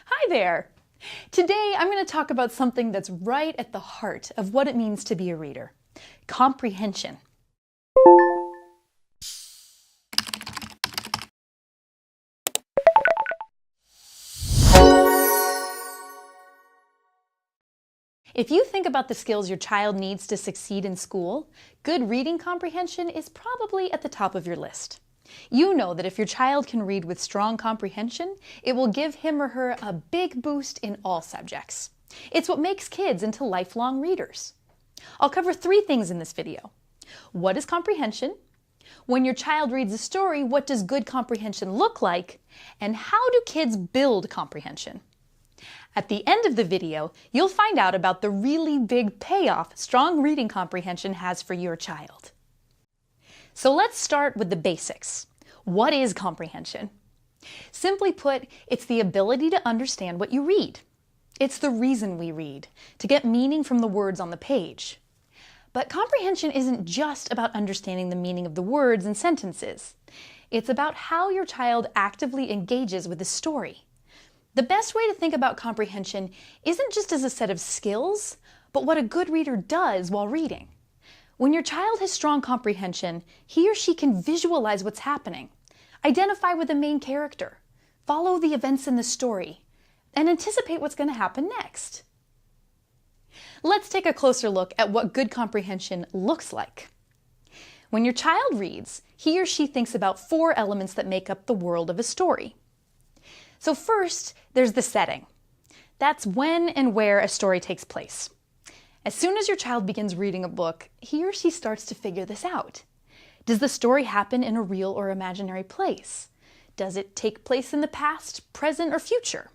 Hi there! Today I'm going to talk about something that's right at the heart of what it means to be a reader: comprehension. If you think about the skills your child needs to succeed in school, good reading comprehension is probably at the top of your list. You know that if your child can read with strong comprehension, it will give him or her a big boost in all subjects. It's what makes kids into lifelong readers. I'll cover 3 things in this video. What is comprehension? When your child reads a story, what does good comprehension look like? And how do kids build comprehension? At the end of the video, you'll find out about the really big payoff strong reading comprehension has for your child. So let's start with the basics. What is comprehension? Simply put, it's the ability to understand what you read. It's the reason we read, to get meaning from the words on the page. But comprehension isn't just about understanding the meaning of the words and sentences. It's about how your child actively engages with the story. The best way to think about comprehension isn't just as a set of skills, but what a good reader does while reading. When your child has strong comprehension, he or she can visualize what's happening, identify with the main character, follow the events in the story, and anticipate what's going to happen next. Let's take a closer look at what good comprehension looks like. When your child reads, he or she thinks about 4 elements that make up the world of a story. So first, there's the setting. That's when and where a story takes place. As soon as your child begins reading a book, he or she starts to figure this out. Does the story happen in a real or imaginary place? Does it take place in the past, present, or future?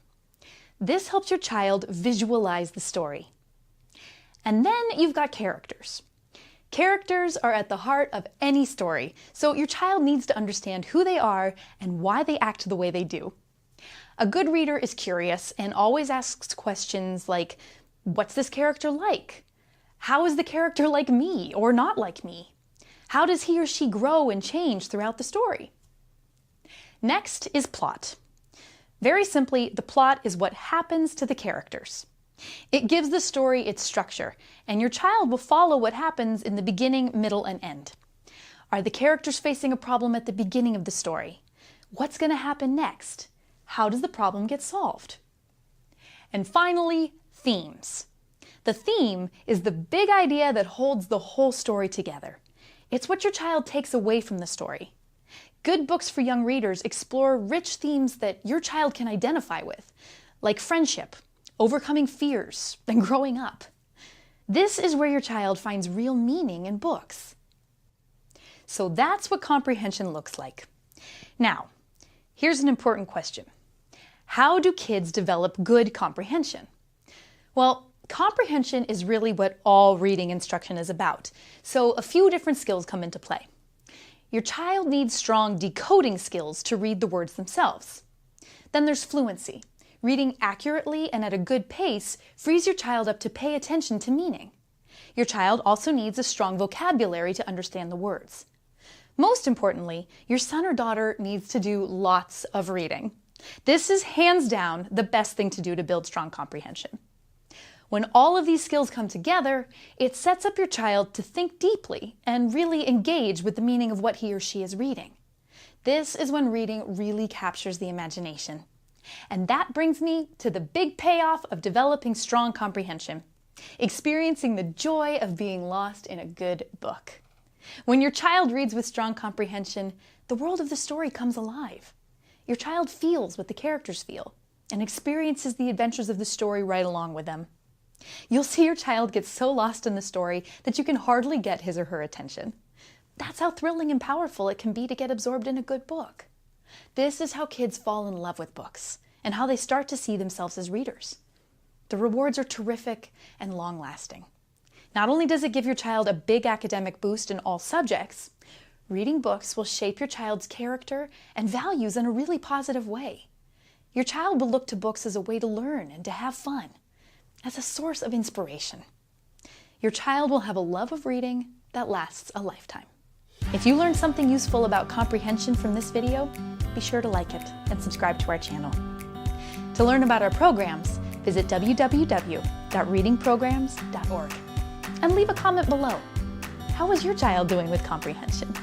This helps your child visualize the story. And then you've got characters. Characters are at the heart of any story, so your child needs to understand who they are and why they act the way they do. A good reader is curious and always asks questions like, what's this character like? How is the character like me or not like me? How does he or she grow and change throughout the story? Next is plot. Very simply, the plot is what happens to the characters. It gives the story its structure, and your child will follow what happens in the beginning, middle, and end. Are the characters facing a problem at the beginning of the story? What's going to happen next? How does the problem get solved? And finally, themes. The theme is the big idea that holds the whole story together. It's what your child takes away from the story. Good books for young readers explore rich themes that your child can identify with, like friendship, overcoming fears, and growing up. This is where your child finds real meaning in books. So that's what comprehension looks like. Now, here's an important question. How do kids develop good comprehension? Well, comprehension is really what all reading instruction is about, so a few different skills come into play. Your child needs strong decoding skills to read the words themselves. Then there's fluency. Reading accurately and at a good pace frees your child up to pay attention to meaning. Your child also needs a strong vocabulary to understand the words. Most importantly, your son or daughter needs to do lots of reading. This is hands down the best thing to do to build strong comprehension. When all of these skills come together, it sets up your child to think deeply and really engage with the meaning of what he or she is reading. This is when reading really captures the imagination. And that brings me to the big payoff of developing strong comprehension: experiencing the joy of being lost in a good book. When your child reads with strong comprehension, the world of the story comes alive. Your child feels what the characters feel and experiences the adventures of the story right along with them. You'll see your child get so lost in the story that you can hardly get his or her attention. That's how thrilling and powerful it can be to get absorbed in a good book. This is how kids fall in love with books and how they start to see themselves as readers. The rewards are terrific and long-lasting. Not only does it give your child a big academic boost in all subjects, reading books will shape your child's character and values in a really positive way. Your child will look to books as a way to learn and to have fun, as a source of inspiration. Your child will have a love of reading that lasts a lifetime. If you learned something useful about comprehension from this video, be sure to like it and subscribe to our channel. To learn about our programs, visit www.readingprograms.org and leave a comment below. How is your child doing with comprehension?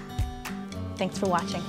Thanks for watching.